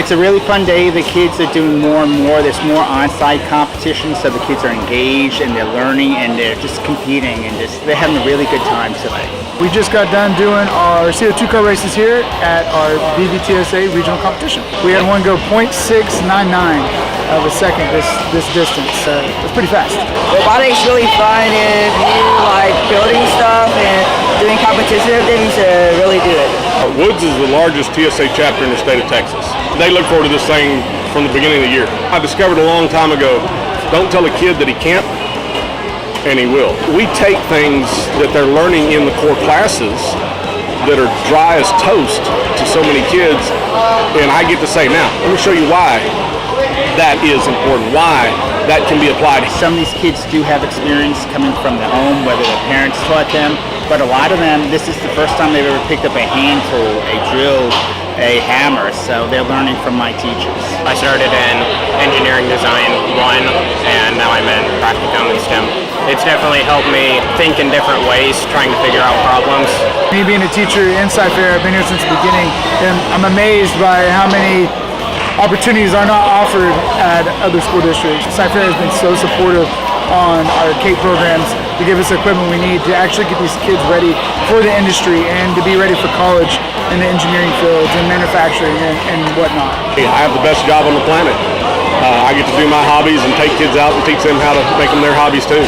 It's a really fun day. The kids are doing more and more. There's more on-site competition, so the kids are engaged and they're learning and they're just competing and they're having a really good time today. We just got done doing our CO2 car races here at our TSA Regional competition. We had one go 0.699 of a second this distance. It's pretty fast. Robotics really fun if you like building stuff and doing competitive things to really do it. Woods is the largest TSA chapter in the state of Texas. They look forward to this thing from the beginning of the year. I discovered a long time ago, don't tell a kid that he can't, and he will. We take things that they're learning in the core classes that are dry as toast to so many kids, and I get to say, now, let me show you why that is important, why that can be applied. Some of these kids do have experience coming from the home, whether their parents taught them, but a lot of them, this is the first time they've ever picked up a hand tool, a drill, a hammer, so they're learning from my teachers. I started in engineering design 1, and now I'm in practicum and STEM. It's definitely helped me think in different ways, trying to figure out problems. Me being a teacher in Cypress-Fairbanks, I've been here since the beginning, and I'm amazed by how many opportunities are not offered at other school districts. Cypress-Fairbanks has been so supportive on our CAPE programs to give us the equipment we need to actually get these kids ready for the industry and to be ready for college in the engineering fields and manufacturing and whatnot. I have the best job on the planet. I get to do my hobbies and take kids out and teach them how to make them their hobbies too.